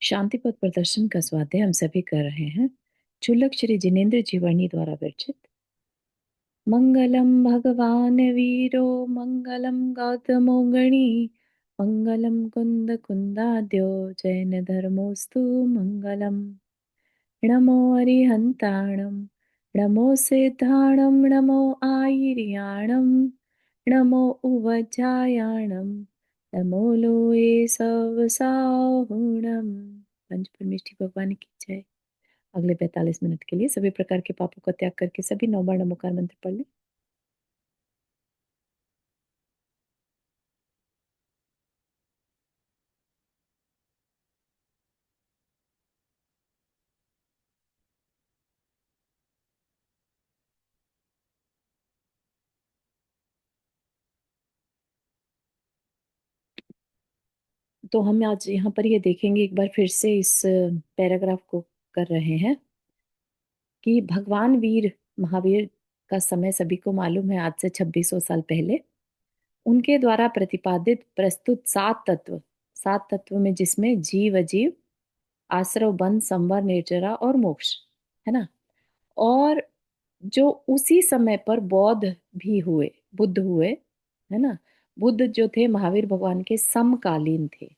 शांति पथ प्रदर्शन का स्वाध्याय हम सभी कर रहे हैं। चुल्लक श्री जिनेन्द्र जीवनी द्वारा विरचित। मंगलम भगवान वीरो मंगलम गौतमो गणी मंगलम कुंद कुंदाद्यो जैन धर्मोस्तु मंगलम। नमो अरिहंताणं नमो सिद्धाणं नमो आयर्याणं नमो उवज्रायाणं नमो लोये सवसाहुणम्। पंच परमेष्ठी भगवान की जय। अगले 45 मिनट के लिए सभी प्रकार के पापों का त्याग करके सभी 9 बार नमोकार मंत्र पढ़ लें। तो हम आज यहाँ पर ये देखेंगे एक बार फिर से इस पैराग्राफ को कर रहे हैं कि भगवान वीर महावीर का समय सभी को मालूम है, आज से 2600 साल पहले उनके द्वारा प्रतिपादित प्रस्तुत सात तत्व में जिसमें जीव अजीव आश्रव बंध संवर निर्जरा और मोक्ष है ना। और जो उसी समय पर बौद्ध भी हुए, बुद्ध हुए, है ना। बुद्ध जो थे महावीर भगवान के समकालीन थे।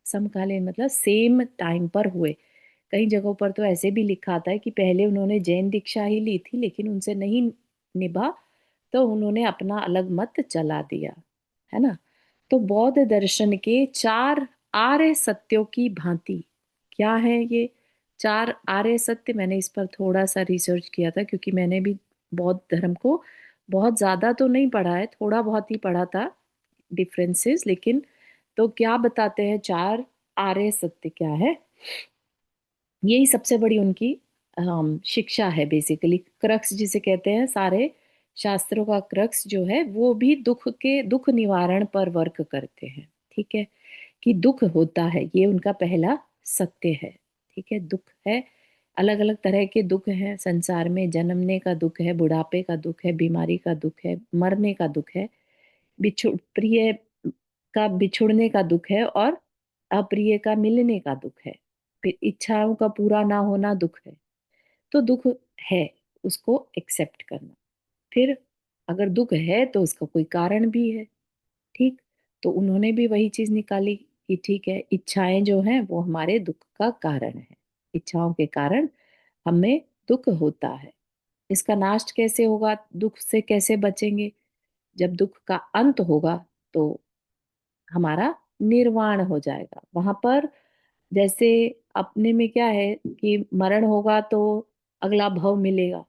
समकालीन मतलब सेम टाइम पर हुए। कई जगहों पर तो ऐसे भी लिखा आता है कि पहले उन्होंने जैन दीक्षा ही ली थी लेकिन उनसे नहीं निभा, तो उन्होंने अपना अलग मत चला दिया, है ना। तो बौद्ध दर्शन के चार आर्य सत्यों की भांति क्या है ये चार आर्य सत्य, मैंने इस पर थोड़ा सा रिसर्च किया था क्योंकि मैंने भी बौद्ध धर्म को बहुत ज्यादा तो नहीं पढ़ा है, थोड़ा बहुत ही पढ़ा था डिफरेंसेस। लेकिन तो क्या बताते हैं चार आर्य सत्य क्या है, यही सबसे बड़ी उनकी शिक्षा है। बेसिकली क्रक्स जिसे कहते हैं, सारे शास्त्रों का क्रक्स जो है वो भी दुख निवारण पर वर्क करते हैं। ठीक है, कि दुख होता है ये उनका पहला सत्य है। ठीक है, दुख है, अलग अलग तरह के दुख हैं संसार में। जन्मने का दुख है, बुढ़ापे का दुख है, बीमारी का दुख है, मरने का दुख है, प्रिय का बिछुड़ने का दुख है और अप्रिय का मिलने का दुख है। फिर इच्छाओं का पूरा ना होना दुख है। तो दुख है, उसको एक्सेप्ट करना। फिर अगर दुख है तो उसका कोई कारण भी है। ठीक, तो उन्होंने भी वही चीज निकाली कि ठीक है, इच्छाएं जो हैं वो हमारे दुख का कारण है। इच्छाओं के कारण हमें दुख होता है। इसका नाश कैसे होगा, दुख से कैसे बचेंगे? जब दुख का अंत होगा तो हमारा निर्वाण हो जाएगा। वहां पर जैसे अपने में क्या है कि मरण होगा तो अगला भव मिलेगा,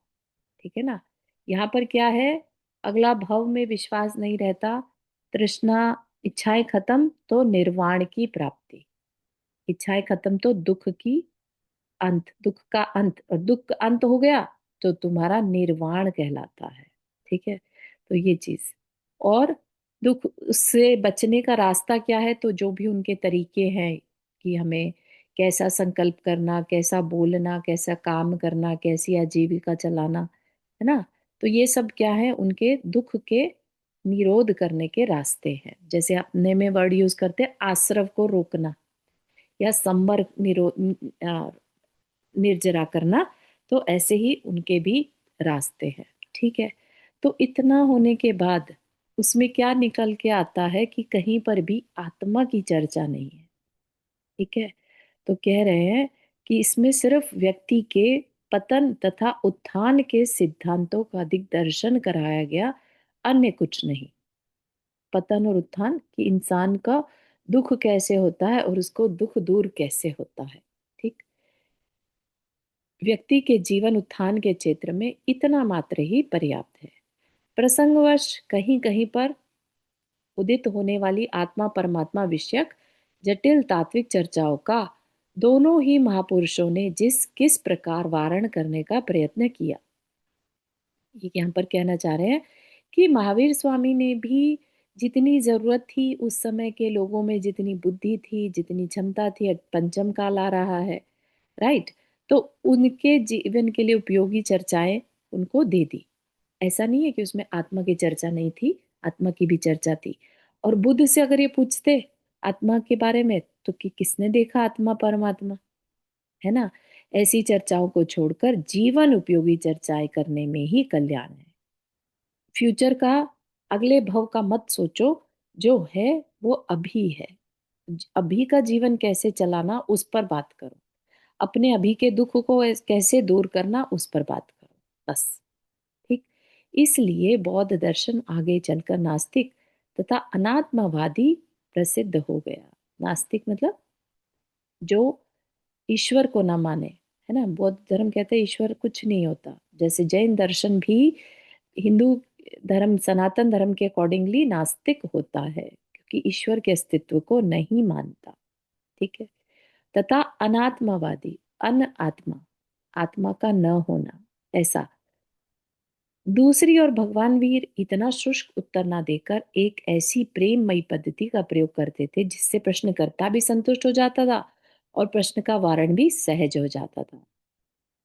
ठीक है ना। यहाँ पर क्या है, अगला भव में विश्वास नहीं रहता, तृष्णा, इच्छाएं खत्म तो निर्वाण की प्राप्ति, इच्छाएं खत्म तो दुख की अंत, दुख का अंत, और दुख का अंत हो गया तो तुम्हारा निर्वाण कहलाता है। ठीक है, तो ये चीज। और दुख उससे बचने का रास्ता क्या है, तो जो भी उनके तरीके हैं कि हमें कैसा संकल्प करना, कैसा बोलना, कैसा काम करना, कैसी आजीविका चलाना, है ना। तो ये सब क्या है, उनके दुख के निरोध करने के रास्ते हैं। जैसे अपने में वर्ड यूज करते हैं आश्रव को रोकना या संवर निर्जरा करना, तो ऐसे ही उनके भी रास्ते हैं। ठीक है, तो इतना होने के बाद उसमें क्या निकल के आता है कि कहीं पर भी आत्मा की चर्चा नहीं है। ठीक है, तो कह रहे हैं कि इसमें सिर्फ व्यक्ति के पतन तथा उत्थान के सिद्धांतों का दिग्दर्शन कराया गया, अन्य कुछ नहीं। पतन और उत्थान, कि इंसान का दुख कैसे होता है और उसको दुख दूर कैसे होता है। ठीक, व्यक्ति के जीवन उत्थान के क्षेत्र में इतना मात्र ही पर्याप्त है। प्रसंगवश कहीं कहीं पर उदित होने वाली आत्मा परमात्मा विषयक जटिल तात्विक चर्चाओं का दोनों ही महापुरुषों ने जिस किस प्रकार वारण करने का प्रयत्न किया, ये यहाँ पर कहना चाह रहे हैं कि महावीर स्वामी ने भी जितनी जरूरत थी उस समय के लोगों में, जितनी बुद्धि थी, जितनी क्षमता थी, पंचम काल आ रहा है, राइट, तो उनके जीवन के लिए उपयोगी चर्चाएं उनको दे दी। ऐसा नहीं है कि उसमें आत्मा की चर्चा नहीं थी, आत्मा की भी चर्चा थी। और बुद्ध से अगर ये पूछते आत्मा के बारे में तो कि किसने देखा आत्मा परमात्मा, है ना। ऐसी चर्चाओं को छोड़कर जीवन उपयोगी चर्चाएं करने में ही कल्याण है। फ्यूचर का, अगले भव का मत सोचो, जो है वो अभी है। अभी का जीवन कैसे चलाना उस पर बात करो, अपने अभी के दुख को कैसे दूर करना उस पर बात करो, बस। ठीक। इसलिए बौद्ध दर्शन आगे चलकर नास्तिक तथा अनात्मवादी प्रसिद्ध हो गया। नास्तिक मतलब जो ईश्वर को ना माने, है ना। बौद्ध धर्म कहते हैं ईश्वर कुछ नहीं होता। जैसे जैन दर्शन भी हिंदू धर्म, सनातन धर्म के अकॉर्डिंगली नास्तिक होता है, क्योंकि ईश्वर के अस्तित्व को नहीं मानता। ठीक है। तथा अनात्मवादी, अन आत्मा, आत्मा का न होना, ऐसा। दूसरी ओर भगवान वीर इतना शुष्क उत्तर ना देकर एक ऐसी प्रेममयी पद्धति का प्रयोग करते थे जिससे प्रश्नकर्ता भी संतुष्ट हो जाता था और प्रश्न का वारण भी सहज हो जाता था।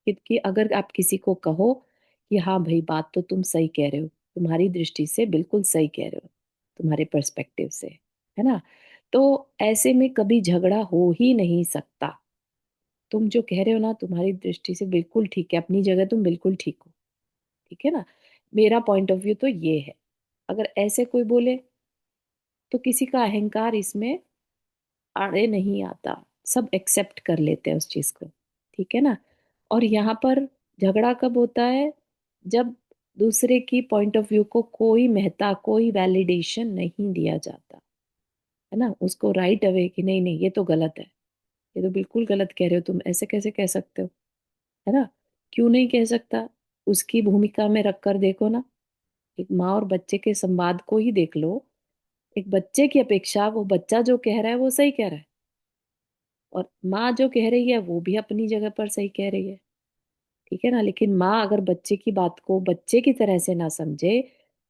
कि अगर आप किसी को कहो कि हाँ भाई बात तो तुम सही कह रहे हो, तुम्हारी दृष्टि से बिल्कुल सही कह रहे हो, तुम्हारे पर्सपेक्टिव से, है ना, तो ऐसे में कभी झगड़ा हो ही नहीं सकता। तुम जो कह रहे हो ना तुम्हारी दृष्टि से बिल्कुल ठीक है, अपनी जगह तुम बिल्कुल ठीक हो। ठीक है ना। मेरा पॉइंट ऑफ व्यू तो ये है। अगर ऐसे कोई बोले तो किसी का अहंकार इसमें आड़े नहीं आता, सब एक्सेप्ट कर लेते हैं उस चीज को। ठीक है ना। और यहाँ पर झगड़ा कब होता है, जब दूसरे की पॉइंट ऑफ व्यू को कोई महत्ता, कोई वैलिडेशन नहीं दिया जाता, है ना। उसको राइट अवे कि नहीं नहीं ये तो गलत है, ये तो बिल्कुल गलत कह रहे हो तुम, ऐसे कैसे कह सकते हो, है ना। क्यों नहीं कह सकता, उसकी भूमिका में रखकर देखो ना। एक माँ और बच्चे के संवाद को ही देख लो। एक बच्चे की अपेक्षा वो बच्चा जो कह रहा है वो सही कह रहा है, और माँ जो कह रही है वो भी अपनी जगह पर सही कह रही है। ठीक है ना। लेकिन माँ अगर बच्चे की बात को बच्चे की तरह से ना समझे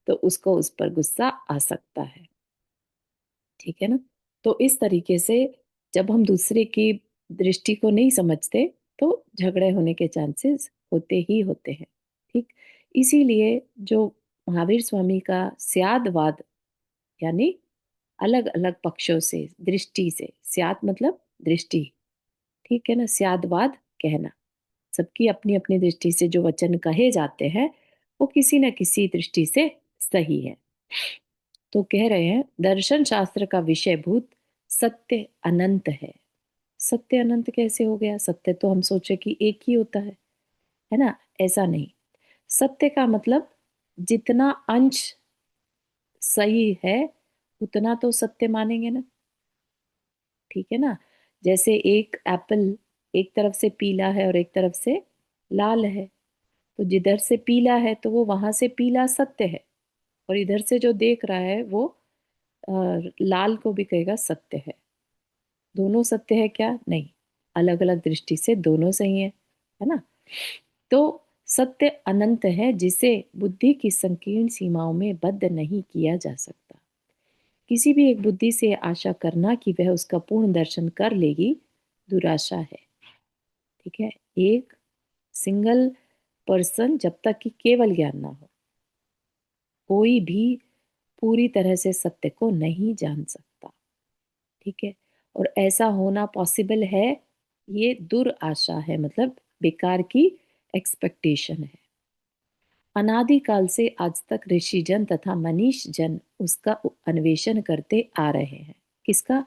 तो उसको उस पर गुस्सा आ सकता है। ठीक है ना। तो इस तरीके से जब हम दूसरे की दृष्टि को नहीं समझते तो झगड़े होने के चांसेस होते ही होते हैं। ठीक। इसीलिए जो महावीर स्वामी का स्यादवाद, यानी अलग अलग पक्षों से, दृष्टि से, स्याद मतलब दृष्टि, ठीक है ना, स्यादवाद कहना, सबकी अपनी अपनी दृष्टि से जो वचन कहे जाते हैं वो किसी न किसी दृष्टि से सही है। तो कह रहे हैं दर्शन शास्त्र का विषय भूत सत्य अनंत है। सत्य अनंत कैसे हो गया, सत्य तो हम सोचे कि एक ही होता है ना। ऐसा नहीं। सत्य का मतलब जितना अंश सही है उतना तो सत्य मानेंगे ना। ठीक है ना। जैसे एक एप्पल एक तरफ से पीला है और एक तरफ से लाल है, तो जिधर से पीला है तो वो वहां से पीला सत्य है, और इधर से जो देख रहा है वो लाल को भी कहेगा सत्य है। दोनों सत्य है क्या, नहीं, अलग अलग दृष्टि से दोनों सही है ना। तो सत्य अनंत है जिसे बुद्धि की संकीर्ण सीमाओं में बद्ध नहीं किया जा सकता। किसी भी एक बुद्धि से आशा करना कि वह उसका पूर्ण दर्शन कर लेगी दुराशा है। ठीक है। एक सिंगल पर्सन जब तक कि केवल ज्ञान ना हो, कोई भी पूरी तरह से सत्य को नहीं जान सकता। ठीक है। और ऐसा होना पॉसिबल है, ये दुराशा है, मतलब बेकार की एक्सपेक्टेशन है। अनादिकाल से आज तक ऋषि जन तथा मनीष जन उसका अन्वेषण करते आ रहे हैं। किसका,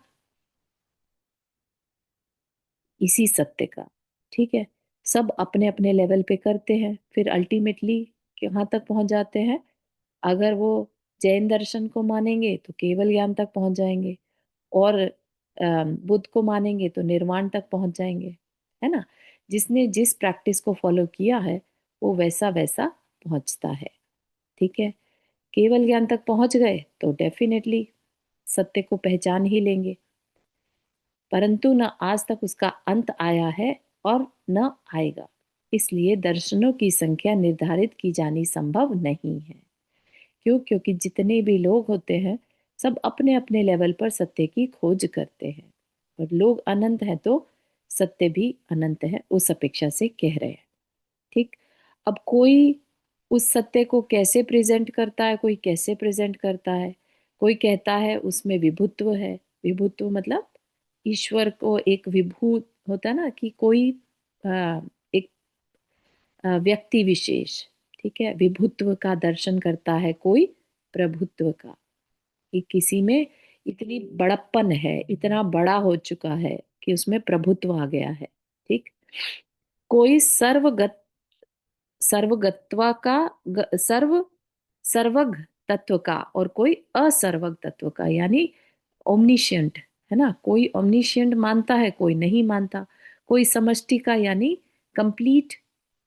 इसी सत्य का। ठीक है। सब अपने अपने लेवल पे करते हैं, फिर अल्टीमेटली कहाँ तक पहुंच जाते हैं। अगर वो जैन दर्शन को मानेंगे तो केवल ज्ञान तक पहुंच जाएंगे, और बुद्ध को मानेंगे तो निर्वाण तक पहुंच जाएंगे, है ना। जिसने जिस प्रैक्टिस को फॉलो किया है वो वैसा वैसा पहुंचता है। ठीक है। केवल ज्ञान तक पहुंच गए तो डेफिनेटली सत्य को पहचान ही लेंगे, परंतु न आज तक उसका अंत आया है और न आएगा। इसलिए दर्शनों की संख्या निर्धारित की जानी संभव नहीं है। क्यों, क्योंकि जितने भी लोग होते हैं सब अपने अपने लेवल पर सत्य की खोज करते हैं, और लोग अनंत हैं तो सत्य भी अनंत है, उस अपेक्षा से कह रहे हैं। ठीक। अब कोई उस सत्य को कैसे प्रेजेंट करता है, कोई कैसे प्रेजेंट करता है। कोई कहता है उसमें विभुत्व है, विभुत्व मतलब ईश्वर को एक विभू होता है ना, कि कोई एक व्यक्ति विशेष, ठीक है, विभुत्व का दर्शन करता है कोई प्रभुत्व का, कि किसी में इतनी बड़प्पन है, इतना बड़ा हो चुका है कि उसमें प्रभुत्व आ गया है। ठीक। कोई सर्वगत्वा का सर्वग तत्व का, और कोई असर्वग तत्व का, यानी ओमनिशियंट, है ना, कोई ओमनिशियंट मानता है, कोई नहीं मानता। कोई समष्टि का, यानी कंप्लीट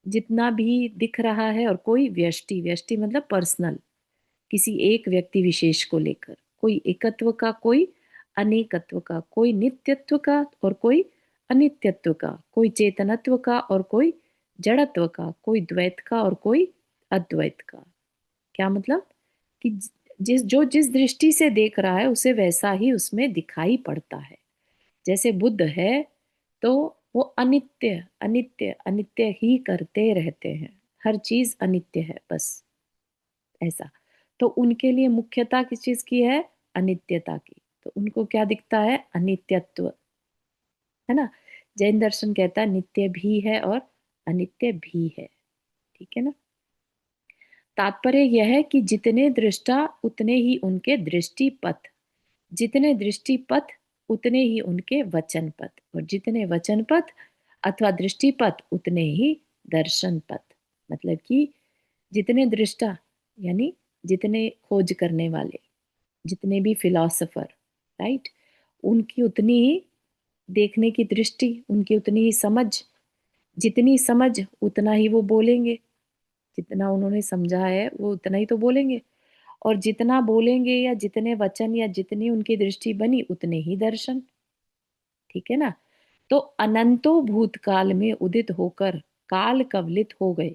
जितना भी दिख रहा है, और कोई व्यष्टि, व्यष्टि मतलब पर्सनल, किसी एक व्यक्ति विशेष को लेकर। कोई एकत्व का, कोई अनेकत्व का, कोई नित्यत्व का और कोई अनित्यत्व का, कोई चेतनत्व का और कोई जड़त्व का, कोई द्वैत का और कोई अद्वैत का। क्या मतलब कि जिस दृष्टि से देख रहा है उसे वैसा ही उसमें दिखाई पड़ता है। जैसे बुद्ध है तो वो अनित्य अनित्य अनित्य ही करते रहते हैं, हर चीज अनित्य है बस, ऐसा। तो उनके लिए मुख्यता किस चीज की है? अनित्यता की। तो उनको क्या दिखता है? अनित्यत्व, है ना। जैन दर्शन कहता है नित्य भी है और अनित्य भी है, ठीक है ना। तात्पर्य यह है कि जितने दृष्टा उतने ही उनके दृष्टिपथ, जितने दृष्टिपथ उतने ही उनके वचन पथ, और जितने वचन पथ अथवा दृष्टिपथ उतने ही दर्शन पथ। मतलब कि जितने दृष्टा, यानी जितने खोज करने वाले, जितने भी फिलॉसफर, राइट, उनकी उतनी ही देखने की दृष्टि, उनकी उतनी ही समझ, जितनी समझ उतना ही वो बोलेंगे, जितना उन्होंने समझा है वो उतना ही तो बोलेंगे। और जितना बोलेंगे या जितने वचन या जितनी उनकी दृष्टि बनी उतने ही दर्शन, ठीक है ना। तो अनंतो भूतकाल में उदित होकर काल कवलित हो गए,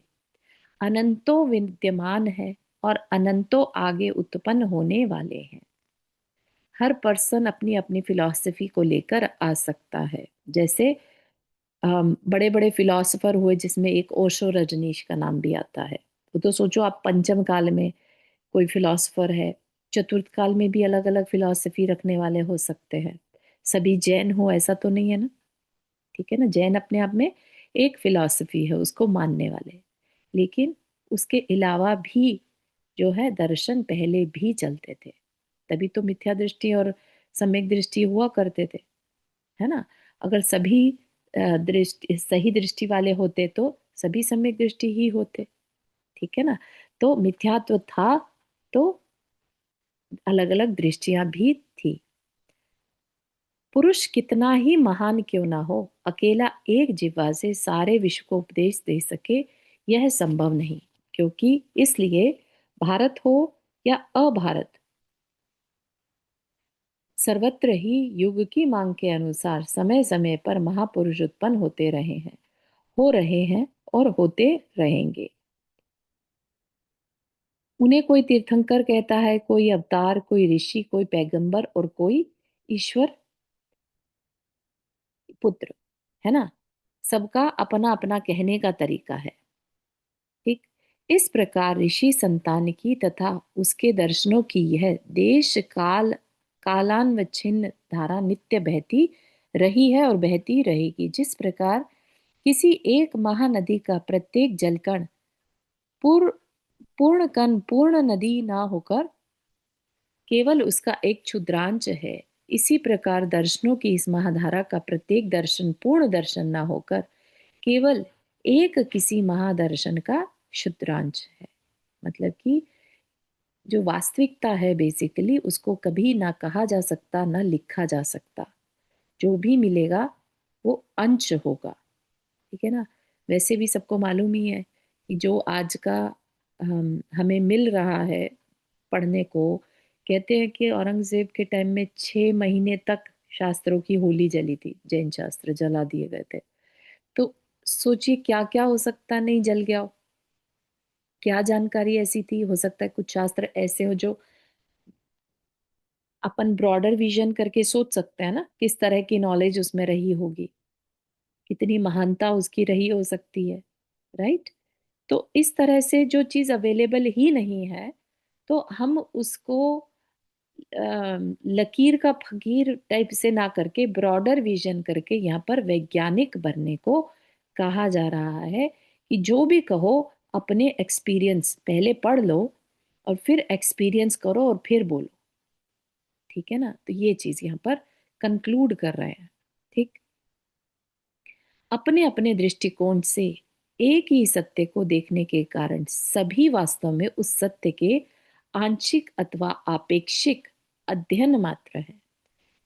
अनंतो विद्यमान है और अनंतो आगे उत्पन्न होने वाले हैं। हर पर्सन अपनी अपनी फिलॉसफी को लेकर आ सकता है। जैसे बड़े बड़े फिलॉसफर हुए, जिसमें एक ओशो रजनीश का नाम भी आता है। वो तो सोचो आप, पंचम काल में कोई फिलॉसफर है, चतुर्थ काल में भी अलग अलग फिलॉसफी रखने वाले हो सकते हैं। सभी जैन हो ऐसा तो नहीं है ना, ठीक है ना। जैन अपने आप में एक फिलॉसफी है, उसको मानने वाले। लेकिन उसके अलावा भी जो है दर्शन पहले भी चलते थे, तभी तो मिथ्या दृष्टि और सम्यक दृष्टि हुआ करते थे, है ना। अगर सभी दृष्टि सही दृष्टि वाले होते तो सभी सम्यक दृष्टि ही होते, ठीक है ना। तो मिथ्यात्व था तो अलग अलग दृष्टियां भी थी। पुरुष कितना ही महान क्यों ना हो, अकेला एक जिह्वा से सारे विश्व को उपदेश दे सके, यह संभव नहीं। क्योंकि इसलिए भारत हो या अभारत, सर्वत्र ही युग की मांग के अनुसार समय समय पर महापुरुष उत्पन्न होते रहे हैं, हो रहे हैं और होते रहेंगे। उन्हें कोई तीर्थंकर कहता है, कोई अवतार, कोई ऋषि, कोई पैगंबर और कोई ईश्वर पुत्र, है ना। सबका अपना अपना कहने का तरीका है, ठीक। इस प्रकार ऋषि संतान की तथा उसके दर्शनों की यह देश काल कालानवच्छिन्न धारा नित्य बहती रही है और बहती रहेगी। जिस प्रकार किसी एक महानदी का प्रत्येक जलकण पूर्ण पूर्ण कण पूर्ण नदी ना होकर केवल उसका एक क्षुद्रांश है, इसी प्रकार दर्शनों की इस महाधारा का प्रत्येक दर्शन पूर्ण दर्शन ना होकर केवल एक किसी महादर्शन का क्षुद्रांश है। मतलब कि जो वास्तविकता है बेसिकली, उसको कभी ना कहा जा सकता ना लिखा जा सकता। जो भी मिलेगा वो अंश होगा, ठीक है ना। वैसे भी सबको मालूम ही है कि जो आज का हमें मिल रहा है पढ़ने को, कहते हैं कि औरंगजेब के टाइम में 6 महीने तक शास्त्रों की होली जली थी, जैन शास्त्र जला दिए गए थे। तो सोचिए क्या क्या हो सकता नहीं जल गया हो। क्या जानकारी ऐसी थी, हो सकता है कुछ शास्त्र ऐसे हो जो अपन ब्रॉडर विजन करके सोच सकते हैं ना, किस तरह की नॉलेज उसमें रही होगी, कितनी महानता उसकी रही हो सकती है, राइट। तो इस तरह से जो चीज अवेलेबल ही नहीं है, तो हम उसको लकीर का फकीर टाइप से ना करके ब्रॉडर विजन करके यहाँ पर वैज्ञानिक बनने को कहा जा रहा है कि जो भी कहो अपने एक्सपीरियंस पहले पढ़ लो और फिर एक्सपीरियंस करो और फिर बोलो। ठीक है ना, तो ये चीज यहाँ पर कंक्लूड कर रहे हैं। ठीक, अपने अपने दृष्टिकोण से एक ही सत्य को देखने के कारण सभी वास्तव में उस सत्य के आंशिक अथवा आपेक्षिक अध्ययन मात्र है।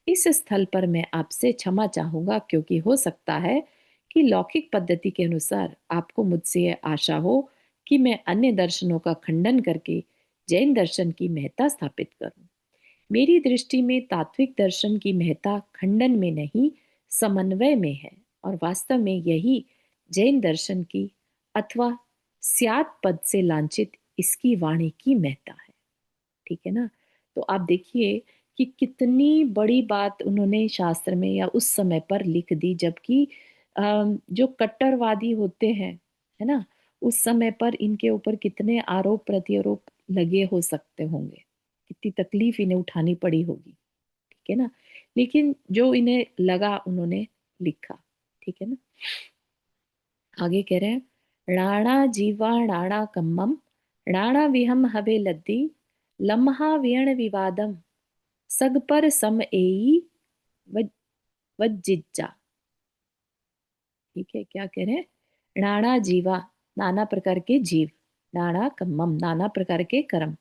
इस स्थल पर मैं आपसे क्षमा चाहूंगा, क्योंकि हो सकता है कि लौकिक पद्धति के अनुसार आपको मुझसे यह आशा हो कि मैं अन्य दर्शनों का खंडन करके जैन दर्शन की महत्ता स्थापित करूं। मेरी दृष्टि में तात्विक दर्शन की महत्ता खंडन में नहीं, समन्वय में है, और वास्तव में यही जैन दर्शन की अथवा स्यात् पद से लांछित इसकी वाणी की महत्ता है। ठीक है ना, तो आप देखिए कि कितनी बड़ी बात उन्होंने शास्त्र में या उस समय पर लिख दी, जबकि जो कट्टरवादी होते हैं, है ना, उस समय पर इनके ऊपर कितने आरोप प्रत्यारोप लगे हो सकते होंगे, कितनी तकलीफ इन्हें उठानी पड़ी होगी। ठीक है ना, लेकिन जो इन्हें लगा उन्होंने लिखा। ठीक है ना, आगे कह रहे हैं, राणा जीवा राणा कम्मम राणा विहम हवे लद्दी लम्हा वीण विवादम सग पर सम एई वज्जिज्जा। ठीक है, क्या कह रहे हैं, राणा जीवा नाना प्रकार के जीव, राणा कम्मम नाना प्रकार के कर्म,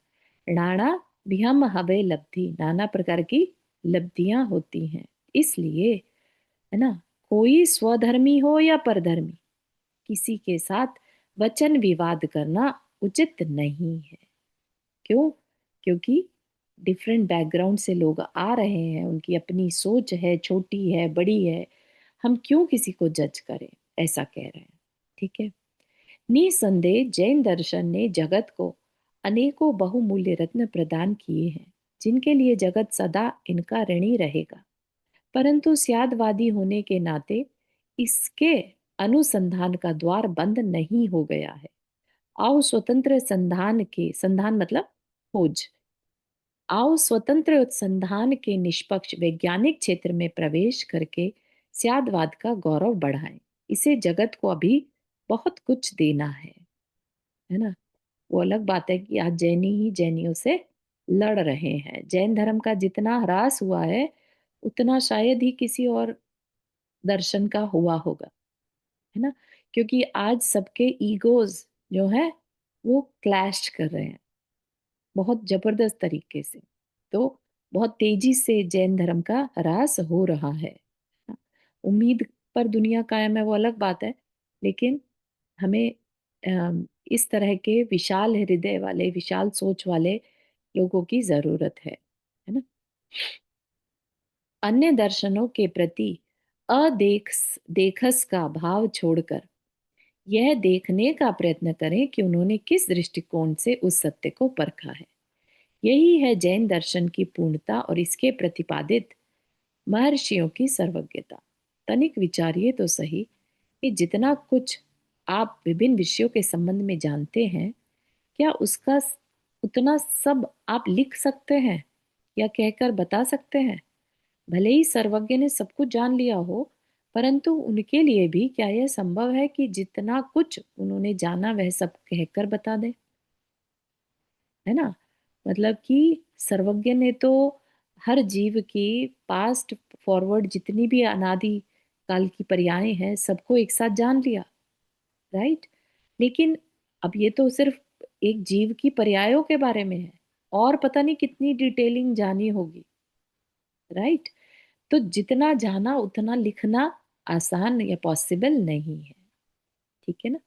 राणा विहम हवे लब्धि नाना प्रकार की लब्धियां होती हैं। इसलिए, है ना, कोई स्वधर्मी हो या परधर्मी, किसी के साथ वचन विवाद करना उचित नहीं है। क्यों? क्योंकि डिफरेंट बैकग्राउंड से लोग आ रहे हैं, उनकी अपनी सोच है, छोटी है बड़ी है, हम क्यों किसी को जज करें, ऐसा कह रहे हैं। ठीक है, निसंदेह जैन दर्शन ने जगत को अनेकों बहुमूल्य रत्न प्रदान किए हैं, जिनके लिए जगत सदा इनका ऋणी रहेगा। परंतु स्यादवादी होने के नाते इसके अनुसंधान का द्वार बंद नहीं हो गया है। आओ स्वतंत्र संधान के, संधान मतलब खोज, आओ स्वतंत्र संधान के निष्पक्ष वैज्ञानिक क्षेत्र में प्रवेश करके स्यादवाद का गौरव बढ़ाएं। इसे जगत को अभी बहुत कुछ देना है ना। वो अलग बात है कि आज जैनी ही जैनियों से लड़ रहे हैं। जैन धर्म का जितना ह्रास हुआ है उतना शायद ही किसी और दर्शन का हुआ होगा, है ना, क्योंकि आज सबके ईगोज जो है वो क्लैश कर रहे हैं बहुत जबरदस्त तरीके से। तो बहुत तेजी से जैन धर्म का ह्रास हो रहा है। उम्मीद पर दुनिया कायम है वो अलग बात है, लेकिन हमें इस तरह के विशाल हृदय वाले, विशाल सोच वाले लोगों की जरूरत है ना। अन्य दर्शनों के प्रति देखस का भाव छोड़कर यह देखने का प्रयत्न करें कि उन्होंने किस दृष्टिकोण से उस सत्य को परखा है। यही है जैन दर्शन की पूर्णता और इसके प्रतिपादित महर्षियों की सर्वज्ञता। तनिक विचारिए तो सही कि जितना कुछ आप विभिन्न विषयों के संबंध में जानते हैं, क्या उसका उतना सब आप लिख सकते हैं या कहकर बता सकते हैं? भले ही सर्वज्ञ ने सब कुछ जान लिया हो, परंतु उनके लिए भी क्या यह संभव है कि जितना कुछ उन्होंने जाना वह सब कहकर बता दे, है ना। मतलब कि सर्वज्ञ ने तो हर जीव की पास्ट फॉरवर्ड जितनी भी अनादि काल की पर्यायें हैं सबको एक साथ जान लिया, राइट। लेकिन अब ये तो सिर्फ एक जीव की पर्यायों के बारे में है, और पता नहीं कितनी डिटेलिंग जानी होगी, राइट। तो जितना जाना उतना लिखना आसान या पॉसिबल नहीं है। ठीक है ना।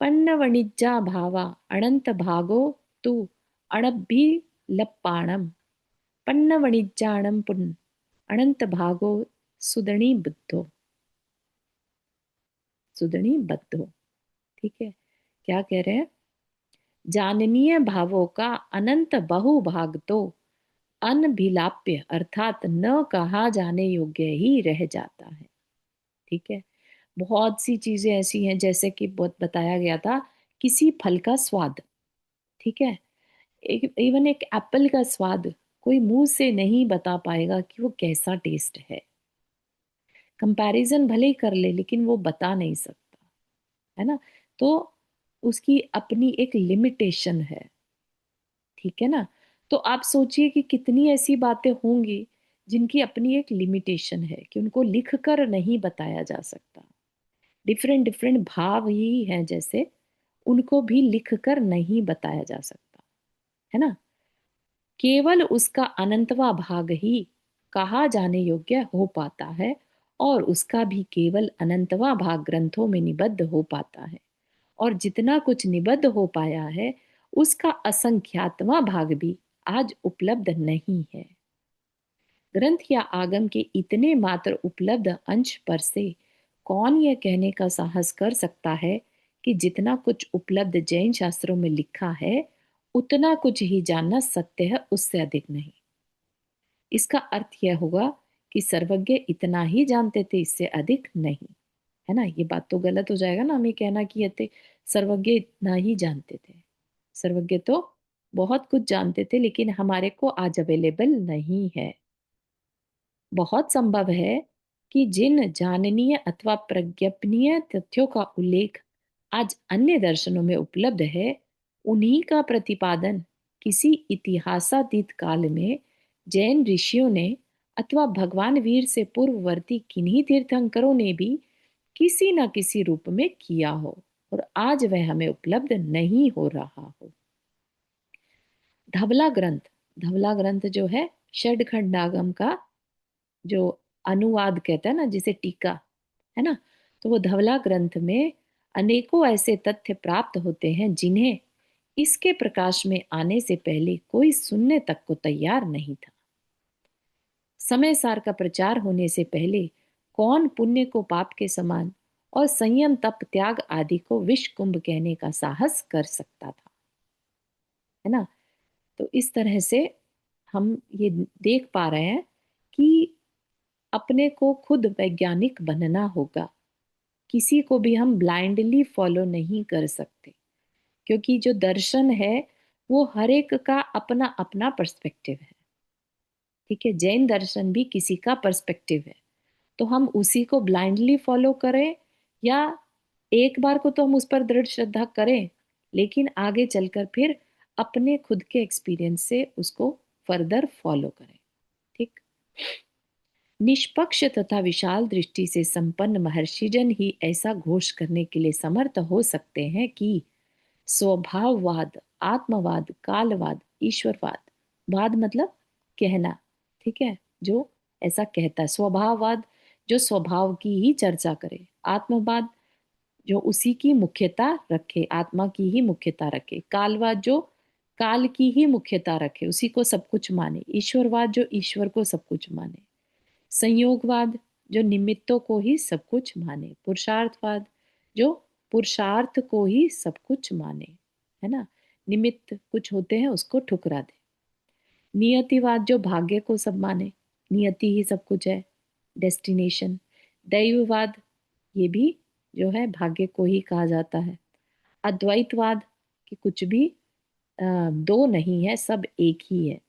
पन्न वणिज्जा भावा अनंत भागो तू अणभि लप्पाणम पन्न वणिज्जाणम पुन अनंत भागो सुदणी बुद्धो, सुदणी बद्धो। ठीक है, क्या कह रहे हैं, जाननीय भावों का अनंत बहुभाग तो अनभिलाप्य अर्थात न कहा जाने योग्य ही रह जाता है। ठीक है, बहुत सी चीजें ऐसी हैं जैसे कि बहुत बताया गया था, किसी फल का स्वाद, ठीक है, इवन एक एप्पल का स्वाद कोई मुंह से नहीं बता पाएगा कि वो कैसा टेस्ट है। कंपैरिजन भले ही कर ले लेकिन वो बता नहीं सकता, है ना। तो उसकी अपनी एक लिमिटेशन है, ठीक है ना। तो आप सोचिए कि कितनी ऐसी बातें होंगी जिनकी अपनी एक लिमिटेशन है, कि उनको लिख कर नहीं बताया जा सकता। डिफरेंट डिफरेंट भाव ही हैं जैसे, उनको भी लिख कर नहीं बताया जा सकता, है ना। केवल उसका अनंतवा भाग ही कहा जाने योग्य हो पाता है, और उसका भी केवल अनंतवा भाग ग्रंथों में निबद्ध हो पाता है। और जितना कुछ निबद्ध हो पाया है उसका असंख्यातवां भाग भी आज उपलब्ध नहीं है। ग्रंथ या आगम के इतने मात्र उपलब्ध अंश पर से कौन यह कहने का साहस कर सकता है कि जितना कुछ उपलब्ध जैन शास्त्रों में लिखा है उतना कुछ ही जानना सत्य है, उससे अधिक नहीं। इसका अर्थ यह होगा कि सर्वज्ञ इतना ही जानते थे, इससे अधिक नहीं, है ना। ये बात तो गलत हो जाएगा ना हमें कहना कि यते सर्वज्ञ इतना ही जानते थे। सर्वज्ञ तो बहुत कुछ जानते थे लेकिन हमारे को आज अवेलेबल नहीं है। बहुत संभव है कि जिन जाननीय अथवा प्रज्ञापनीय तथ्यों का उल्लेख आज अन्य दर्शनों में उपलब्ध है उन्हीं का प्रतिपादन किसी इतिहासातीत काल में जैन ऋषियों ने अथवा भगवान वीर से पूर्ववर्ती किन्हीं तीर्थंकरों ने भी किसी न किसी रूप में किया हो, और आज वह हमें उपलब्ध नहीं हो रहा हो। धवला ग्रंथ, धवला ग्रंथ जो है षडखंडागम का जो अनुवाद कहते हैं ना, जिसे टीका, है ना। तो वो धवला ग्रंथ में अनेकों ऐसे तथ्य प्राप्त होते हैं जिन्हें इसके प्रकाश में आने से पहले कोई सुनने तक को तैयार नहीं था। समय सार का प्रचार होने से पहले कौन पुण्य को पाप के समान और संयम तप त्याग आदि को विष कुंभ कहने का साहस कर सकता था, है ना। तो इस तरह से हम ये देख पा रहे हैं कि अपने को खुद वैज्ञानिक बनना होगा। किसी को भी हम ब्लाइंडली फॉलो नहीं कर सकते, क्योंकि जो दर्शन है वो हर एक का अपना अपना पर्सपेक्टिव है, ठीक है। जैन दर्शन भी किसी का पर्सपेक्टिव है, तो हम उसी को ब्लाइंडली फॉलो करें, या एक बार को तो हम उस पर दृढ़ श्रद्धा करें लेकिन आगे चलकर फिर अपने खुद के एक्सपीरियंस से उसको फर्दर फॉलो करें, ठीक। निष्पक्ष तथा विशाल दृष्टि से संपन्न महर्षिजन ही ऐसा घोष करने के लिए समर्थ हो सकते हैं कि स्वभाववाद, आत्मवाद, कालवाद, ईश्वरवाद, वाद मतलब कहना, ठीक है, जो ऐसा कहता है। स्वभाववाद जो स्वभाव की ही चर्चा करे, आत्मवाद जो उसी की मुख्यता रखे, आत्मा की ही मुख्यता रखे, कालवाद जो काल की ही मुख्यता रखे, उसी को सब कुछ माने, ईश्वरवाद जो ईश्वर को सब कुछ माने, संयोगवाद जो निमित्तों को ही सब कुछ माने, पुरुषार्थवाद जो पुरुषार्थ को ही सब कुछ माने, है ना। निमित्त कुछ होते हैं उसको ठुकरा दे। नियतिवाद जो भाग्य को सब माने, नियति ही सब कुछ है, डेस्टिनेशन। दैववाद ये भी जो है भाग्य को ही कहा जाता है। अद्वैतवाद कि कुछ भी दो नहीं है, सब एक ही है।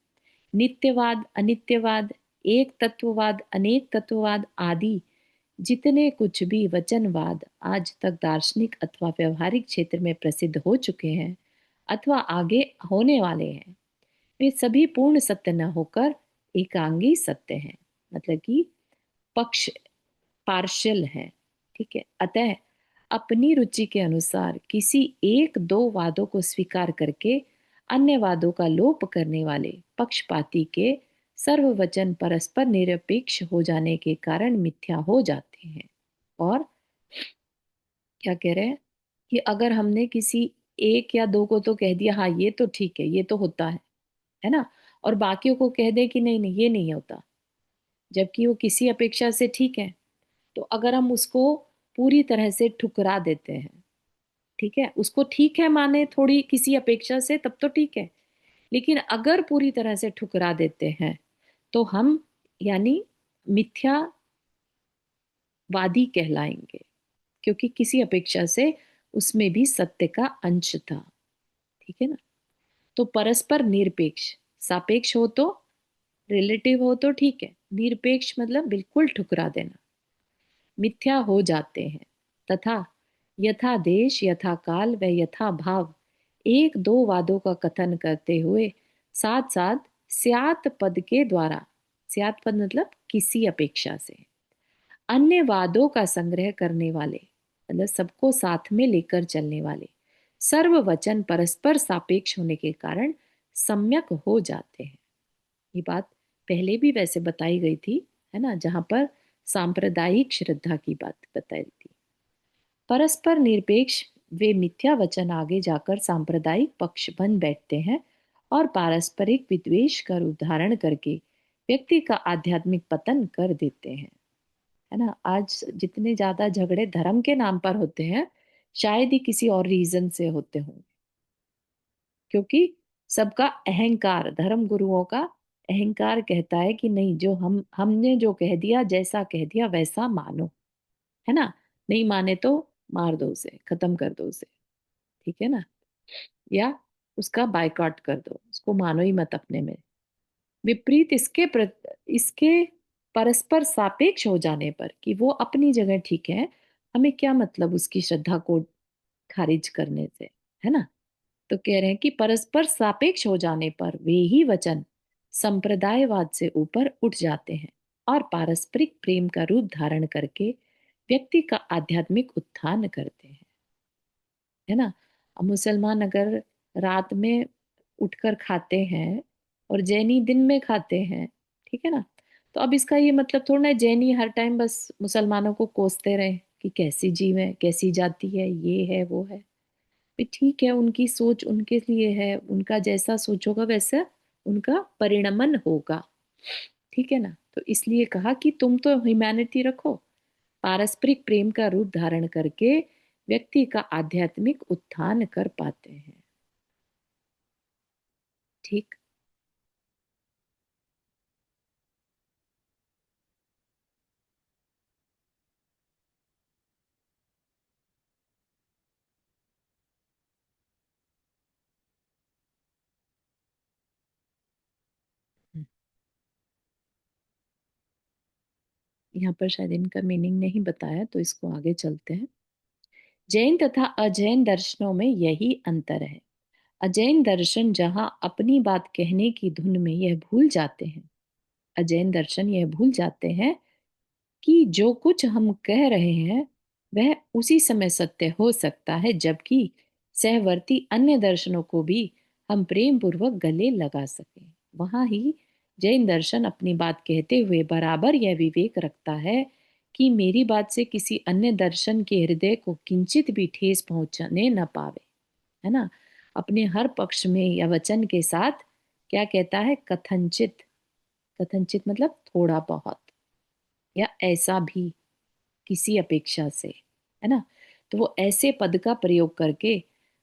नित्यवाद, अनित्यवाद, एक तत्ववाद, अनेक तत्ववाद आदि जितने कुछ भी वचनवाद आज तक दार्शनिक अथवा व्यवहारिक क्षेत्र में प्रसिद्ध हो चुके हैं अथवा आगे होने वाले हैं, वे सभी पूर्ण सत्य न होकर एकांगी सत्य हैं, मतलब कि पक्ष पार्शियल है, ठीक है। अतः अपनी रुचि के अनुसार किसी एक दो वादों को स्वीकार करके अन्य वादों का लोप करने वाले पक्षपाती के सर्ववचन परस्पर निरपेक्ष हो जाने के कारण मिथ्या हो जाते हैं। और क्या कह रहे हैं कि अगर हमने किसी एक या दो को तो कह दिया हाँ ये तो ठीक है, ये तो होता है ना, और बाकियों को कह दे कि नहीं नहीं ये नहीं होता, जबकि वो किसी अपेक्षा से ठीक है, तो अगर हम उसको पूरी तरह से ठुकरा देते हैं, ठीक है, उसको ठीक है माने थोड़ी किसी अपेक्षा से तब तो ठीक है, लेकिन अगर पूरी तरह से ठुकरा देते हैं तो हम यानी मिथ्यावादी कहलाएंगे, क्योंकि किसी अपेक्षा से उसमें भी सत्य का अंश था, ठीक है ना। तो परस्पर निरपेक्ष, सापेक्ष हो तो रिलेटिव हो तो ठीक है, निरपेक्ष मतलब बिल्कुल ठुकरा देना, मिथ्या हो जाते हैं। तथा यथा देश यथा काल व यथा भाव, एक दो वादों का कथन करते हुए साथ साथ स्यात् पद के द्वारा, स्यात् पद मतलब किसी अपेक्षा से, अन्य वादों का संग्रह करने वाले, मतलब सबको साथ में लेकर चलने वाले सर्ववचन परस्पर सापेक्ष होने के कारण सम्यक हो जाते हैं। ये बात पहले भी वैसे बताई गई थी, है ना, जहां पर सांप्रदायिक श्रद्धा की बात बताई थी। परस्पर निरपेक्ष वे मिथ्या वचन आगे जाकर सांप्रदायिक पक्ष बन बैठते हैं और पारस्परिक विद्वेष का रूप धारण करके व्यक्ति का आध्यात्मिक पतन कर देते हैं। है ना, आज जितने ज्यादा झगड़े धर्म के नाम पर होते हैं, शायद ही किसी और रीजन से होते हों, क्योंकि सबका अहंकार, धर्म गुरुओं का अहंकार कहता है कि नहीं, जो हमने जो कह दिया, जैसा कह दिया वैसा मानो, है ना, नहीं माने तो मार दो उसे, खत्म कर दो उसे, ठीक है ना, या उसका बायकॉट कर दो, उसको मानो ही मत अपने में। विपरीत इसके परस्पर सापेक्ष हो जाने पर कि वो अपनी जगह ठीक है, हमें क्या मतलब उसकी श्रद्धा को खारिज करने से, है ना। तो कह रहे हैं कि परस्पर सापेक्ष हो जाने पर वे ही वचन संप्रदायवाद से ऊपर उठ जाते हैं और पारस्परिक प्रेम का रूप धारण करके व्यक्ति का आध्यात्मिक उत्थान करते हैं, है ना। अब मुसलमान अगर रात में उठकर खाते हैं और जैनी दिन में खाते हैं, ठीक है ना, तो अब इसका ये मतलब थोड़ा ना जैनी हर टाइम बस मुसलमानों को कोसते रहे कि कैसी जीव है, कैसी जाति है, ये है वो है। भी ठीक है, उनकी सोच उनके लिए है, उनका जैसा सोच होगा वैसा उनका परिणमन होगा, ठीक है ना। तो इसलिए कहा कि तुम तो ह्यूमैनिटी रखो, पारस्परिक प्रेम का रूप धारण करके व्यक्ति का आध्यात्मिक उत्थान कर पाते हैं। ठीक। यहाँ पर शायद इनका मीनिंग नहीं बताया, तो इसको आगे चलते हैं। जैन तथा अजैन दर्शनों में यही अंतर है। अजैन दर्शन जहां अपनी बात कहने की धुन में यह भूल जाते हैं, अजैन दर्शन यह भूल जाते हैं कि जो कुछ हम कह रहे हैं वह उसी समय सत्य हो सकता है, जबकि सहवर्ती अन्य दर्शनों को भी हम प्रेम पूर्वक गले लगा सकें। वहां ही जैन दर्शन अपनी बात कहते हुए बराबर यह विवेक रखता है कि मेरी बात से किसी अन्य दर्शन के हृदय को किंचित भी ठेस पहुंचने न पावे, है ना। अपने हर पक्ष में या वचन के साथ क्या कहता है, कथनचित, कथनचित मतलब थोड़ा बहुत या ऐसा भी, किसी अपेक्षा से, है ना। तो वो ऐसे पद का प्रयोग करके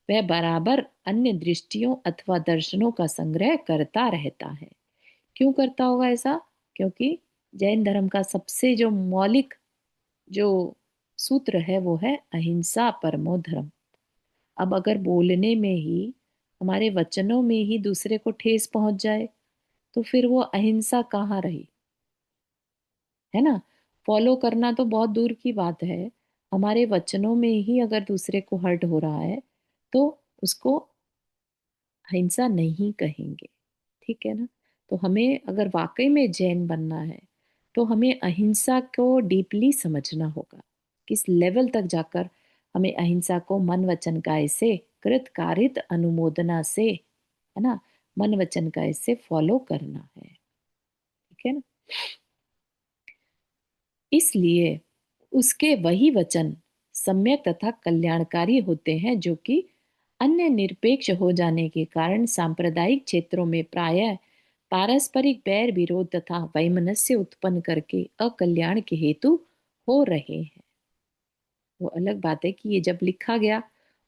वह बराबर अन्य दृष्टियों अथवा दर्शनों का संग्रह करता रहता है। क्यों करता होगा ऐसा? क्योंकि जैन धर्म का सबसे जो मौलिक जो सूत्र है वो है अहिंसा परमो धर्म। अब अगर बोलने में ही, हमारे वचनों में ही दूसरे को ठेस पहुंच जाए, तो फिर वो अहिंसा कहाँ रही, है ना। फॉलो करना तो बहुत दूर की बात है, हमारे वचनों में ही अगर दूसरे को हर्ट हो रहा है तो उसको अहिंसा नहीं कहेंगे, ठीक है ना। तो हमें अगर वाकई में जैन बनना है तो हमें अहिंसा को डीपली समझना होगा, किस लेवल तक जाकर हमें अहिंसा को मन वचन काय से, कृत कारित अनुमोदना से, है ना, मन वचन काय से फॉलो करना है, ठीक है ना। इसलिए उसके वही वचन सम्यक तथा कल्याणकारी होते हैं, जो कि अन्य निरपेक्ष हो जाने के कारण सांप्रदायिक क्षेत्रों में प्रायः पारस्परिक बैर विरोध तथा वैमनस्य उत्पन्न करके अकल्याण के हेतु हो रहे हैं। वो अलग बात है कि ये जब लिखा गया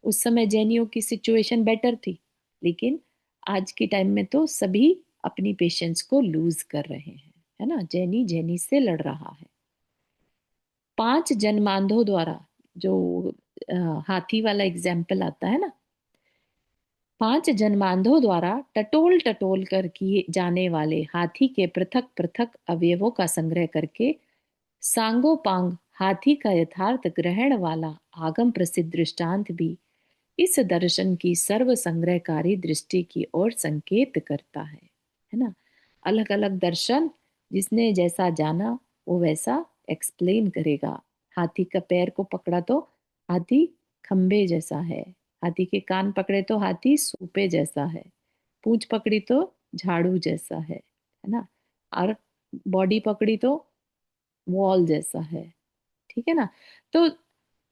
उस समय जैनियों की सिचुएशन बेटर थी, लेकिन आज के टाइम में तो सभी अपनी पेशेंस को लूज कर रहे हैं, है ना, जैनी जैनी से लड़ रहा है। 5 जन्मांधों द्वारा जो हाथी वाला एग्जाम्पल आता है ना, 5 जन्मांधों द्वारा टटोल टटोल कर किए जाने वाले हाथी के पृथक पृथक अवयवों का संग्रह करके सांगोपांग हाथी का यथार्थ ग्रहण वाला आगम प्रसिद्ध दृष्टांत भी इस दर्शन की सर्व संग्रहकारी दृष्टि की ओर संकेत करता है ना। अलग अलग दर्शन जिसने जैसा जाना वो वैसा एक्सप्लेन करेगा। हाथी का पैर को पकड़ा तो हाथी खंबे जैसा है, हाथी के कान पकड़े तो हाथी सूपे जैसा है, पूंछ पकड़ी तो झाड़ू जैसा है ना, और बॉडी पकड़ी तो वॉल जैसा है। ठीक है ना। तो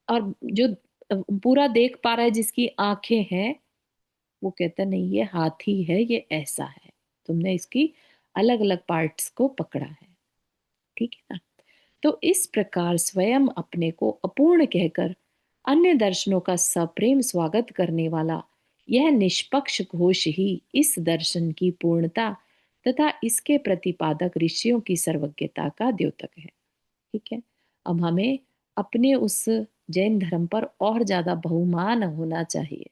और जो पूरा देख पा रहा है, जिसकी आंखें हैं, वो कहता नहीं ये हाथी है, ये ऐसा है, तुमने इसकी अलग अलग पार्ट्स को पकड़ा है। ठीक है ना। तो इस प्रकार स्वयं अपने को अपूर्ण कहकर अन्य दर्शनों का सप्रेम स्वागत करने वाला यह निष्पक्ष घोष ही इस दर्शन की पूर्णता तथा इसके प्रतिपादक ऋषियों की सर्वज्ञता का द्योतक है। ठीक है। अब हमें अपने उस जैन धर्म पर और ज्यादा बहुमान होना चाहिए,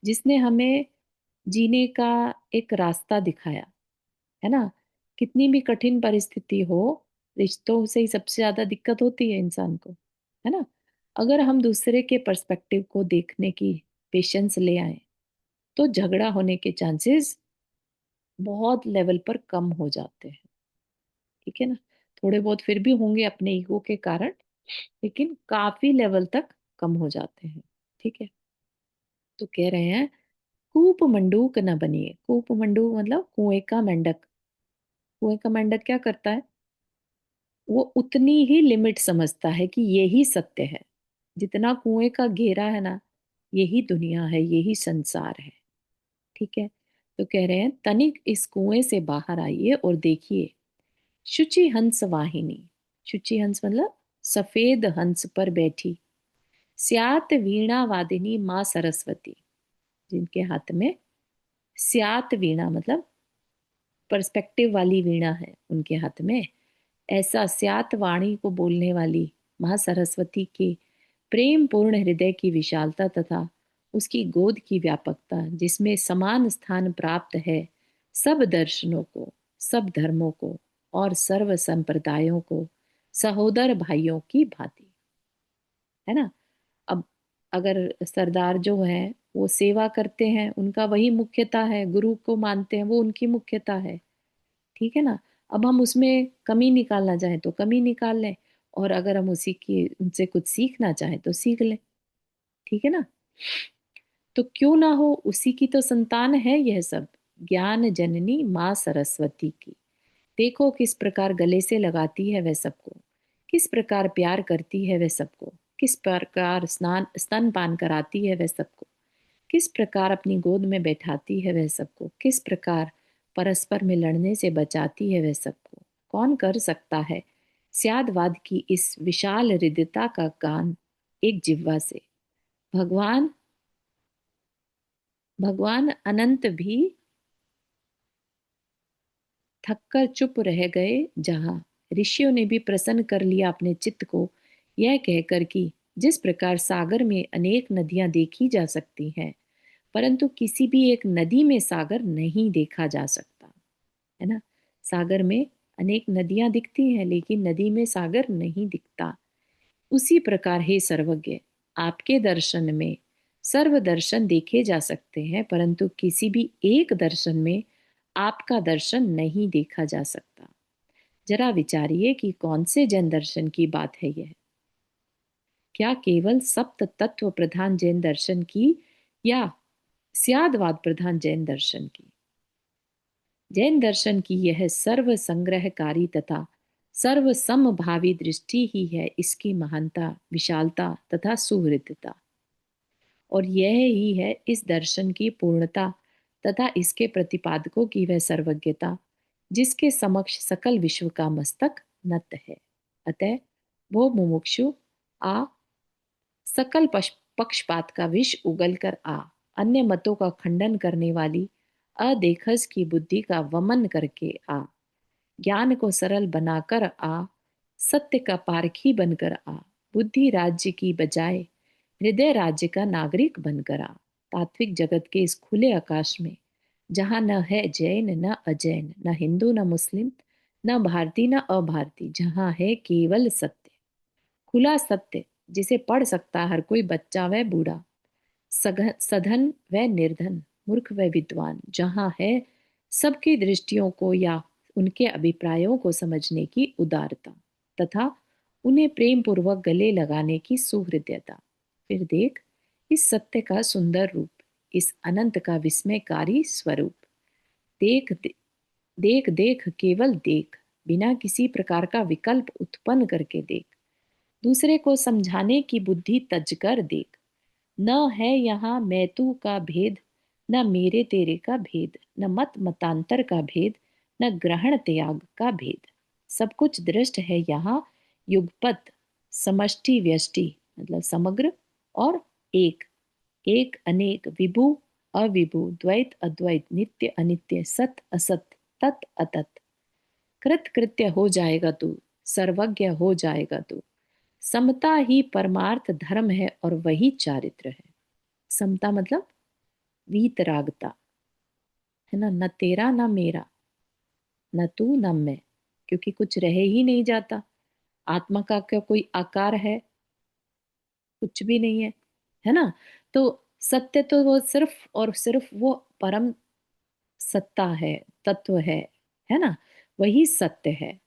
जिसने हमें जीने का एक रास्ता दिखाया, है ना। कितनी भी कठिन परिस्थिति हो, रिश्तों से ही सबसे ज्यादा दिक्कत होती है इंसान को, है ना। अगर हम दूसरे के पर्सपेक्टिव को देखने की पेशेंस ले आए तो झगड़ा होने के चांसेस बहुत लेवल पर कम हो जाते हैं। ठीक है ना। थोड़े बहुत फिर भी होंगे अपने ईगो के कारण, लेकिन काफी लेवल तक कम हो जाते हैं। ठीक है। तो कह रहे हैं कूप मंडूक न बनिए। कूप मंडूक मतलब कुएं का मेंढक। कुएं का मेंढक क्या करता है, वो उतनी ही लिमिट समझता है कि यही सत्य है। जितना कुएं का घेरा है ना, यही दुनिया है, यही संसार है। ठीक है। तो कह रहे हैं तनिक इस कुएं से बाहर आइए और देखिए शुचि हंस वाहिनी। शुचि हंस मतलब सफेद हंस पर बैठी स्यात वीणा वादिनी माँ सरस्वती, जिनके हाथ में स्यात वीणा मतलब पर्सपेक्टिव वाली वीणा है उनके हाथ में। ऐसा स्यात वाणी को बोलने वाली माँ सरस्वती के प्रेम पूर्ण हृदय की विशालता तथा उसकी गोद की व्यापकता, जिसमें समान स्थान प्राप्त है सब दर्शनों को, सब धर्मों को और सर्व संप्रदायों को सहोदर भाइयों की भांति, है ना। अब अगर सरदार जो है वो सेवा करते हैं, उनका वही मुख्यता है, गुरु को मानते हैं, वो उनकी मुख्यता है। ठीक है ना। अब हम उसमें कमी निकालना चाहें तो कमी निकाल लें, और अगर हम उसी की उनसे कुछ सीखना चाहें तो सीख लें। ठीक है ना। तो क्यों ना हो, उसी की तो संतान है यह सब। ज्ञान जननी माँ सरस्वती की देखो किस प्रकार गले से लगाती है वह सबको, किस प्रकार प्यार करती है वह सबको, किस प्रकार स्नान स्तन पान कराती है वह सबको, किस प्रकार अपनी गोद में बैठाती है वह सबको, किस प्रकार परस्पर में लड़ने से बचाती है वह सबको। कौन कर सकता है स्यादवाद की इस विशाल हृदयता का गान एक जिह्वा से। भगवान भगवान अनंत भी थककर चुप रह गए, जहां ऋषियों ने भी प्रसन्न कर लिया अपने चित्त को, यह कहकर कि जिस प्रकार सागर में अनेक नदियां देखी जा सकती हैं, परंतु किसी भी एक नदी में सागर नहीं देखा जा सकता, है ना। सागर में अनेक नदियां दिखती हैं, लेकिन नदी में सागर नहीं दिखता। उसी प्रकार हे सर्वज्ञ, आपके दर्शन में सर्व दर्शन देखे जा सकते हैं, परंतु किसी भी एक दर्शन में आपका दर्शन नहीं देखा जा सकता। जरा विचारिए कि कौन से जैन दर्शन की बात है यह। क्या केवल सप्त तत्व प्रधान जैन दर्शन की, या स्यादवाद प्रधान जैन दर्शन की। जैन दर्शन की यह सर्व संग्रहकारी तथा सर्व समभावी दृष्टि ही है इसकी महानता, विशालता तथा सुहृदता। और यह ही है इस दर्शन की पूर्णता तथा इसके प्रतिपादकों की वह सर्वज्ञता, जिसके समक्ष सकल विश्व का मस्तक नत है। अतः वो मुमुक्षु आ, सकल पक्षपात का विष उगल कर आ, अन्य मतों का खंडन करने वाली अदेखस की बुद्धि का वमन करके आ, ज्ञान को सरल बनाकर आ, सत्य का पारखी बनकर आ, बुद्धि राज्य की बजाय हृदय राज्य का नागरिक बनकर आ। तात्विक जगत के इस खुले आकाश में, जहां न है जैन न अजैन, न हिंदू न मुस्लिम, न भारतीय न अभारती, जहां है केवल सत्य, खुला सत्य, जिसे पढ़ सकता हर कोई बच्चा व बूढ़ा, सधन व निर्धन, मूर्ख व विद्वान, जहां है सबकी दृष्टियों को या उनके अभिप्रायों को समझने की उदारता तथा उन्हें प्रेम पूर्वक गले लगाने की सुहृदयता। फिर देख इस सत्य का सुंदर रूप, इस अनंत का विस्मयकारी स्वरूप। देख देख देख केवल देख, बिना किसी प्रकार का विकल्प उत्पन्न करके देख, दूसरे को समझाने की बुद्धि तज कर देख। न है यहाँ मैं तू का भेद, न मेरे तेरे का भेद, न मत मतांतर का भेद, न ग्रहण त्याग का भेद। सब कुछ दृष्ट है यहाँ युगपत, समष्टि व्यष्टि, मतलब समग्र और एक, एक अनेक, विभु अविभु, द्वैत अद्वैत, नित्य अनित्य, सत असत, तत् अतत। कृत कृत्य हो जाएगा तू, सर्वज्ञ हो जाएगा तू। समता ही परमार्थ धर्म है और वही चारित्र है। समता मतलब वीतरागता, है ना, न तेरा न मेरा, न तू न मैं, क्योंकि कुछ रहे ही नहीं जाता। आत्मा का क्या कोई आकार है? कुछ भी नहीं है ना। तो सत्य तो वो सिर्फ और सिर्फ वो परम सत्ता है, तत्व है ना, वही सत्य है।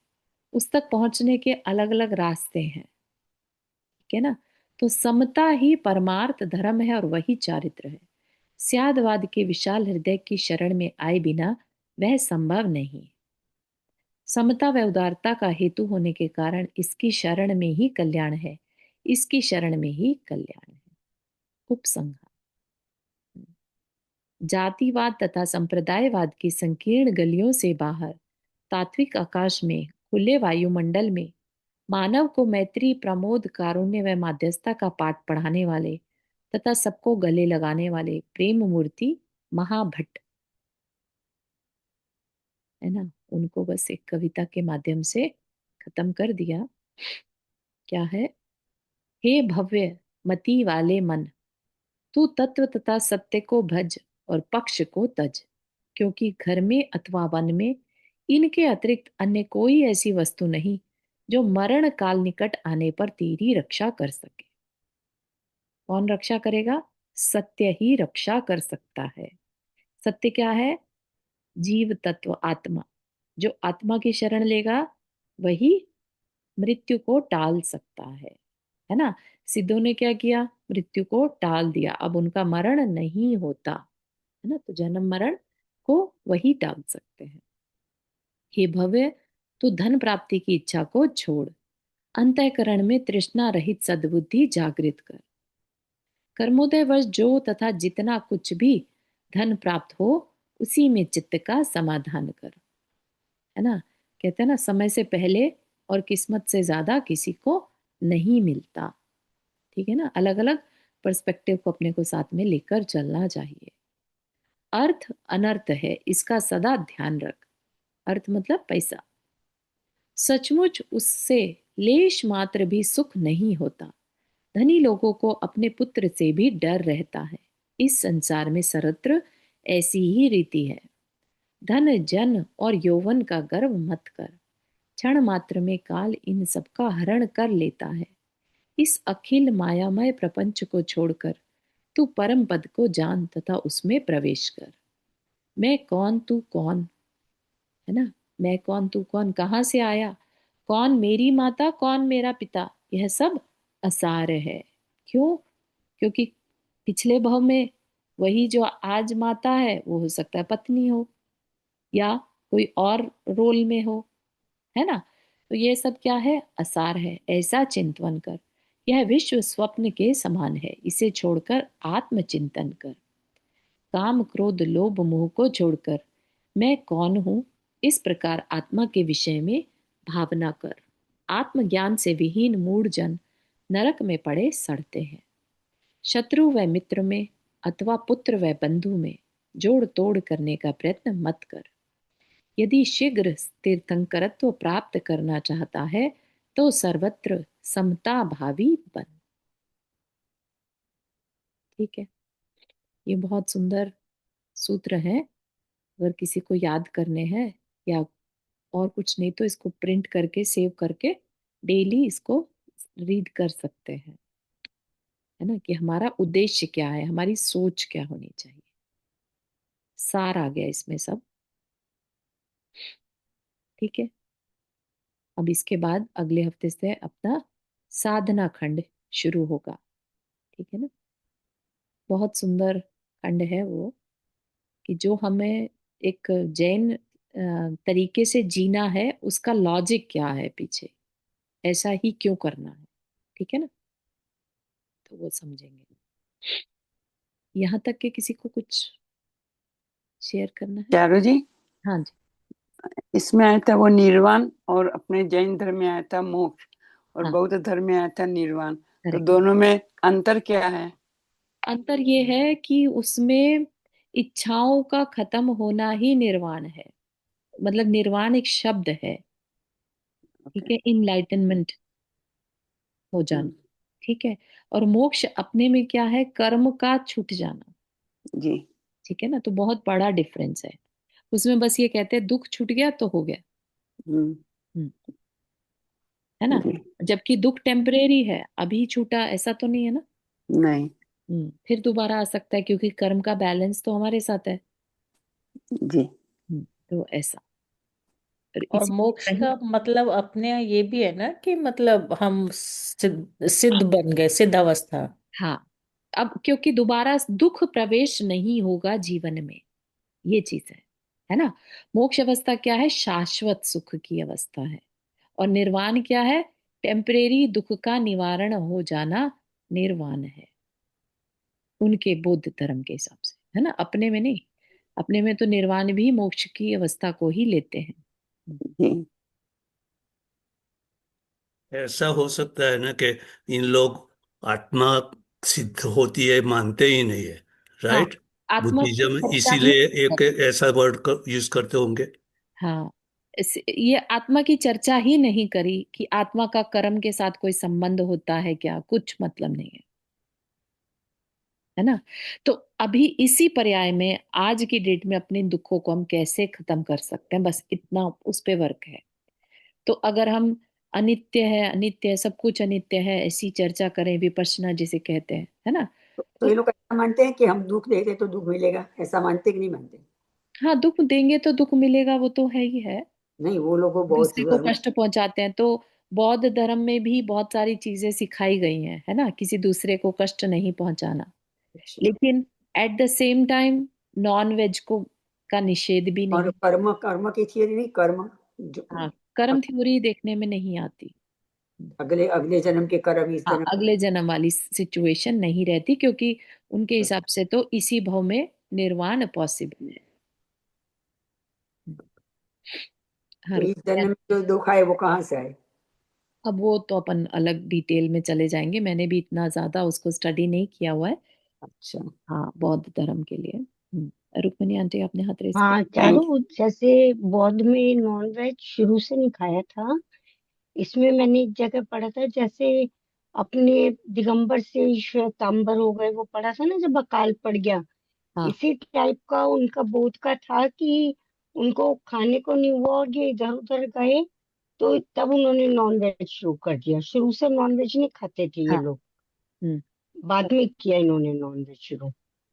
उस तक पहुंचने के अलग अलग रास्ते हैं, ठीक है ना। तो समता ही परमार्थ धर्म है और वही चारित्र है। स्यादवाद के विशाल हृदय की शरण में आए बिना वह संभव नहीं। समता व उदारता का हेतु होने के कारण इसकी शरण में ही कल्याण है, इसकी शरण में ही कल्याण है। उपसंहार। जातिवाद तथा संप्रदायवाद की संकीर्ण गलियों से बाहर, तात्विक आकाश में, खुले वायुमंडल में, मानव को मैत्री, प्रमोद, कारुण्य व माध्यस्थता का पाठ पढ़ाने वाले तथा सबको गले लगाने वाले प्रेम मूर्ति महाभट्ट, है ना, उनको बस एक कविता के माध्यम से खत्म कर दिया। क्या है? हे भव्य मति वाले मन, तू तत्व तथा सत्य को भज और पक्ष को तज, क्योंकि घर में अथवा वन में इनके अतिरिक्त अन्य कोई ऐसी वस्तु नहीं जो मरण काल निकट आने पर तेरी रक्षा कर सके। कौन रक्षा करेगा? सत्य ही रक्षा कर सकता है। सत्य क्या है? जीव तत्व आत्मा। जो आत्मा की शरण लेगा वही मृत्यु को टाल सकता है ना। सिद्धों ने क्या किया? मृत्यु को टाल दिया, अब उनका मरण नहीं होता, है ना। तो जन्म मरण को वही टाल सकते हैं। हे भव्य, तू धन प्राप्ति की इच्छा को छोड़, अंतःकरण में तृष्णा रहित सद्बुद्धि जागृत कर। कर्मोदय वर्ष जो तथा जितना कुछ भी धन प्राप्त हो, उसी में चित्त का समाधान कर, है ना। कहते हैं ना, समय से पहले और किस्मत से ज्यादा किसी को नहीं मिलता, ठीक है ना। अलग अलग पर्सपेक्टिव को अपने को साथ में लेकर चलना चाहिए। अर्थ अनर्थ है, इसका सदा ध्यान रख। अर्थ मतलब पैसा। सचमुच उससे लेश मात्र भी सुख नहीं होता। धनी लोगों को अपने पुत्र से भी डर रहता है। इस संसार में सर्वत्र ऐसी ही रीति है। धन जन और यौवन का गर्व मत कर, क्षण मात्र में काल इन सबका हरण कर लेता है। इस अखिल मायामय प्रपंच को छोड़कर तू परम पद को जान तथा उसमें प्रवेश कर। मैं कौन तू कौन, है ना। मैं कौन तू कौन, कहाँ से आया, कौन मेरी माता कौन मेरा पिता, यह सब असार है। क्यों? क्योंकि पिछले भव में वही जो आज माता है वो हो सकता है पत्नी हो या कोई और रोल में हो, है ना। तो ये सब क्या है? असार है। ऐसा चिंतन कर। यह विश्व स्वप्न के समान है, इसे छोड़कर आत्मचिंतन कर। काम क्रोध लोभ मोह को छोड़कर मैं कौन हूं, इस प्रकार आत्मा के विषय में भावना कर। आत्मज्ञान से विहीन मूढ़ जन नरक में पड़े सड़ते हैं। शत्रु व मित्र में अथवा पुत्र व बंधु में जोड़ तोड़ करने का प्रयत्न मत कर। यदि शीघ्र तीर्थंकरत्व प्राप्त करना चाहता है तो सर्वत्र समता भावी बन, ठीक है। ये बहुत सुंदर सूत्र हैं। अगर किसी को याद करने हैं या और कुछ नहीं तो इसको प्रिंट करके सेव करके डेली इसको रीड कर सकते हैं। है ना, कि हमारा उद्देश्य क्या है, हमारी सोच क्या होनी चाहिए। सार आ गया इसमें सब। ठीक है। अब इसके बाद अगले हफ्ते से अपना साधना खंड शुरू होगा। ठीक है ना। बहुत सुंदर खंड है वो, कि जो हमें एक जैन तरीके से जीना है, उसका लॉजिक क्या है पीछे, ऐसा ही क्यों करना है। ठीक है ना। तो वो समझेंगे। यहाँ तक कि किसी को कुछ शेयर करना है। चारू जी, हाँ जी। इसमें आया था वो निर्वाण, और अपने जैन धर्म में आया था मोक्ष, और हाँ, बौद्ध धर्म में आया था निर्वाण। तो करेक्ट। दोनों में अंतर क्या है? अंतर ये है कि उसमें इच्छाओं का खत्म होना ही निर्वाण है। मतलब निर्वाण एक शब्द है। ठीक ओके। है, इनलाइटनमेंट हो जाना। हम्म, ठीक है। और मोक्ष अपने में क्या है, कर्म का छूट जाना। जी। ठीक है ना। तो बहुत बड़ा डिफरेंस है। उसमें बस ये कहते हैं दुख छूट गया तो हो गया। हम्म, हम्म, है ना। जी। जबकि दुख टेम्परेरी है, अभी छूटा ऐसा तो नहीं है ना। नहीं। फिर दोबारा आ सकता है क्योंकि कर्म का बैलेंस तो हमारे साथ है। जी। तो ऐसा। और और इसी मोक्ष कहीं। का मतलब अपने यहाँ ये भी है ना कि मतलब हम सिद्ध बन गए, सिद्ध अवस्था। हाँ। अब क्योंकि दोबारा दुख प्रवेश नहीं होगा जीवन में, ये चीज है ना। मोक्ष अवस्था क्या है, शाश्वत सुख की अवस्था है। और निर्वाण क्या है, टेम्परेरी दुख का निवारण हो जाना निर्वाण है, उनके बौद्ध धर्म के हिसाब से। है ना, अपने में नहीं। अपने में तो निर्वाण भी मोक्ष की अवस्था को ही लेते हैं। जी। ऐसा हो सकता है ना कि इन लोग आत्मा सिद्ध होती है मानते ही नहीं है, हाँ, राइट? आत्मा की बुद्धिज्म चर्चा ही इसीलिए नहीं एक करते। ऐसा वर्ड यूज करते होंगे। हाँ, ये आत्मा की चर्चा ही नहीं करी कि आत्मा का कर्म के साथ कोई संबंध होता है क्या, कुछ मतलब नहीं है। है ना। तो अभी इसी पर्याय में आज की डेट में अपने दुखों को हम कैसे खत्म कर सकते हैं, बस इतना उस पे वर्क है। तो अगर हम अनित्य है, सब कुछ अनित्य है, ऐसी चर्चा करें, विपश्यना जिसे कहते हैं, है ना। तो ये लोग ऐसा मानते हैं कि हम दुख देते तो दुख मिलेगा, ऐसा मानते कि नहीं मानते? हाँ, दुख देंगे तो दुख मिलेगा, वो तो है ही है। नहीं, वो लोग को बहुत दूसरे को धर्म। कष्ट पहुंचाते हैं तो बौद्ध धर्म में भी बहुत सारी चीजें सिखाई गई हैं, है ना, किसी दूसरे को कष्ट नहीं पहुंचाना। अच्छा। लेकिन at the same time non veg को का निषेध भी और नहीं। कर्म, कर्म की थियरी नहीं, कर्म जो हाँ, कर्म थ्योरी देखने में नहीं आती। अगले अगले जन्म के कर्म इस हाँ, जन्म। अगले जन्म वाली सिचुएशन नहीं रहती, क्योंकि उनके हिसाब से तो इसी भव में निर्वाण पॉसिबल है। तो हर। इस जन्म में जो दुख आए वो कहाँ से आए? अब वो तो अपन अलग डिटेल में चले जाएंगे, मैंने भी इतना ज्यादा उसको स्टडी नहीं किया हुआ है। अच्छा। हाँ, बौद्ध धर्म के लिए। रुक्मणी आंटी, आपने हाथ रेस हाँ किया। थैंक चारू, जैसे बौद्ध में नॉन वेज शुरू से नहीं खाया था, इसमें मैंने एक जगह पढ़ा था, जैसे अपने दिगंबर से श्वेतांबर हो गए, वो पढ़ा था ना जब अकाल पड़ गया। हाँ, इसी टाइप का उनका बोध का था कि उनको खाने को नहीं हुआ और ये इधर उधर गए, तो तब उन्होंने नॉन वेज शुरू कर दिया। शुरू से नॉन वेज नहीं खाते थे ये हाँ। लोग, हम्म। बाद में किया इन्होंने नॉन वेज शुरू।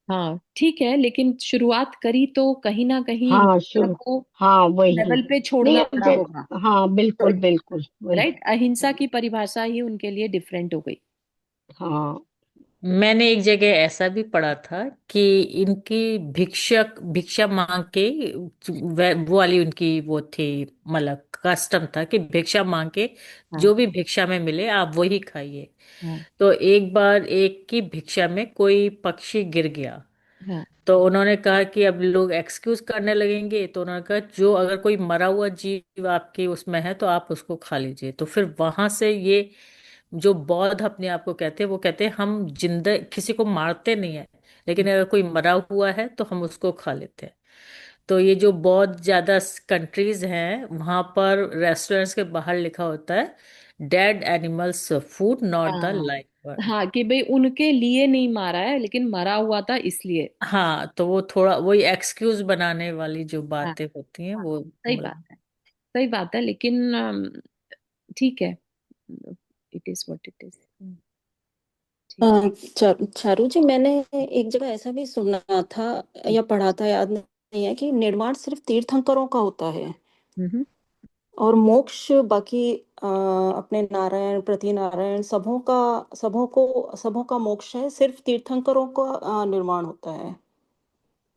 हाँ, ठीक है, लेकिन शुरुआत करी तो कहीं ना कहीं हाँ हिंसा शुरू। को हाँ वही। लेवल पे नहीं छोड़ना अब पड़ा होगा। हाँ बिल्कुल बिल्कुल वही। राइट, अहिंसा की परिभाषा ही उनके लिए डिफरेंट हो गई। हाँ। मैंने एक जगह ऐसा भी पढ़ा था कि इनकी भिक्षा मांग के वो वाली उनकी वो थी, मतलब कस्टम था कि भिक्षा मांग के हाँ, जो भी भिक्षा में मिले आप वही खाइए। हाँ, तो एक बार एक की भिक्षा में कोई पक्षी गिर गया, हाँ, तो उन्होंने कहा कि अब लोग एक्सक्यूज करने लगेंगे, तो उन्होंने कहा जो अगर कोई मरा हुआ जीव आपके उसमें है तो आप उसको खा लीजिए। तो फिर वहां से ये जो बौद्ध अपने आप को कहते हैं वो कहते हैं हम जिंदा किसी को मारते नहीं है, लेकिन अगर कोई मरा हुआ है तो हम उसको खा लेते हैं। तो ये जो बहुत ज्यादा कंट्रीज हैं वहां पर रेस्टोरेंट्स के बाहर लिखा होता है dead animals food not the हाँ, लाइफ। हाँ, कि भाई उनके लिए नहीं मारा है, लेकिन मरा हुआ था इसलिए। हाँ, तो वो थोड़ा वही एक्सक्यूज बनाने वाली जो हाँ, बातें होती हैं हाँ, वो सही मतलब। बात है, सही बात है, लेकिन ठीक है, it is what it is. Uh, ठीक चारू जी, मैंने एक जगह ऐसा भी सुना था है। या पढ़ा था, याद नहीं है, कि निर्वाण सिर्फ तीर्थंकरों का होता है हम्म। और मोक्ष बाकी अपने नारायण प्रति नारायण सबों का मोक्ष है, सिर्फ तीर्थंकरों का निर्वाण होता है।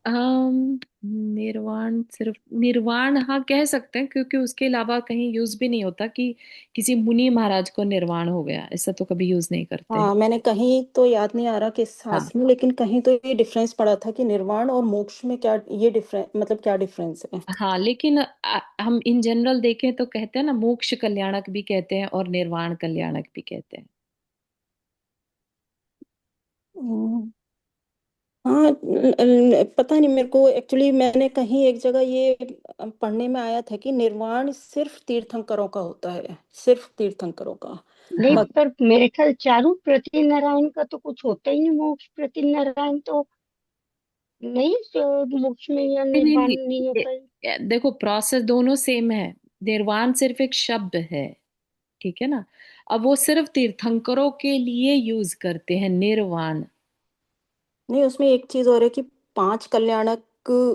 निर्वाण, सिर्फ निर्वाण हाँ कह सकते हैं, क्योंकि उसके अलावा कहीं यूज भी नहीं होता कि किसी मुनि महाराज को निर्वाण हो गया, ऐसा तो कभी यूज नहीं करते। हाँ, मैंने कहीं तो याद नहीं आ रहा किस हाँ, शास्त्र में, लेकिन कहीं तो ये डिफरेंस पड़ा था कि निर्वाण और मोक्ष में क्या ये डिफरेंस, मतलब क्या डिफरेंस है। हाँ, लेकिन हम इन जनरल देखें तो कहते हैं ना, मोक्ष कल्याणक भी कहते हैं और निर्वाण कल्याणक भी कहते हैं। हम्म, हाँ, पता नहीं मेरे को, एक्चुअली मैंने कहीं एक जगह ये पढ़ने में आया था कि निर्वाण सिर्फ तीर्थंकरों का होता है, सिर्फ तीर्थंकरों का। नहीं, हाँ, पर मेरे ख्याल चारू प्रति नारायण का तो कुछ होता ही नहीं। मोक्ष प्रति नारायण तो नहीं, मोक्ष में या नहीं नहीं निर्वाण नहीं, नहीं होता है। देखो प्रोसेस दोनों सेम है। निर्वाण सिर्फ एक शब्द है, ठीक है ना। अब वो सिर्फ तीर्थंकरों के लिए यूज करते हैं निर्वाण। नहीं, उसमें एक चीज और है कि 5 कल्याणक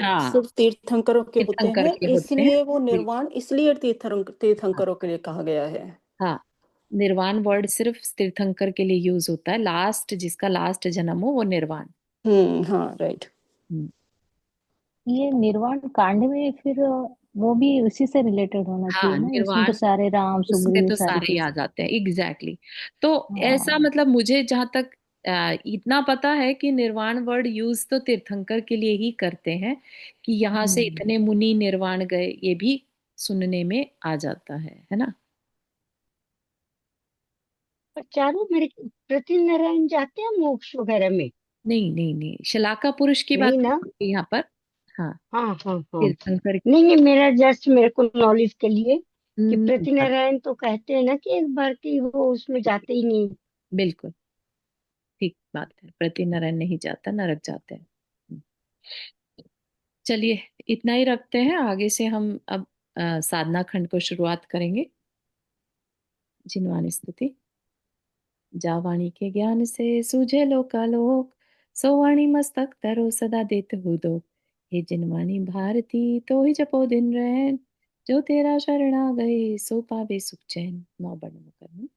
हाँ, सिर्फ तीर्थंकरों के होते तीर्थंकर हैं, के होते हैं। इसलिए वो बिल्कुल। निर्वाण इसलिए हाँ, तीर्थंकरों के लिए कहा गया है। हाँ, निर्वाण वर्ड सिर्फ तीर्थंकर के लिए यूज होता है, लास्ट जिसका लास्ट जन्म हो वो निर्वाण। हाँ, राइट। हम्म। ये निर्वाण कांड में फिर वो भी उसी से रिलेटेड होना चाहिए हाँ, ना, इसमें तो निर्वाण, सारे राम उसमें सुग्रीव तो सारी सारे ही आ चीज। जाते हैं, एग्जैक्टली exactly। तो ऐसा हाँ। मतलब मुझे जहां तक इतना पता है कि निर्वाण वर्ड यूज तो तीर्थंकर के लिए ही करते हैं, कि यहाँ से हम्म। इतने मुनि निर्वाण गए, ये भी सुनने में आ जाता है ना। पर चारू मेरे प्रति नारायण जाते हैं मोक्ष वगैरह में? नहीं नहीं नहीं, शलाका पुरुष की बात नहीं ना? नहीं है यहाँ पर। हाँ, हाँ हाँ हाँ। तीर्थंकर नहीं नहीं, मेरा जस्ट मेरे को नॉलेज के लिए कि नहीं प्रति जाते। नारायण तो कहते हैं ना कि एक बार की वो उसमें जाते ही नहीं। बिल्कुल ठीक बात है, प्रति नारायण नहीं जाता, नरक जाते हैं। चलिए, इतना ही रखते हैं, आगे से हम अब साधना खंड को शुरुआत करेंगे। जिनवानी स्तुति। जावाणी के ज्ञान से सूझे लोकालोक, सोवाणी मस्तक तरो सदा देत दो। हे जिनवानी भारती तो ही जपो दिन रैन, जो तेरा शरण आ गए सो पावे सुख चैन। नौ बड़े मुकरम।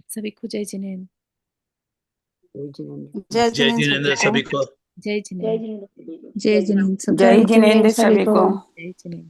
सभी को जय जिनेन्द्र। जय जय जिनेन्द्र जिनेन्द्र सभी को। सभी को। जय जय जिनेन्द्र। जिनेन्द्र। जय जिनेन्द्र, जय सत्संग के लिए जिनेन्द्र सभी सभी को। को। जय जिनेन्द्र।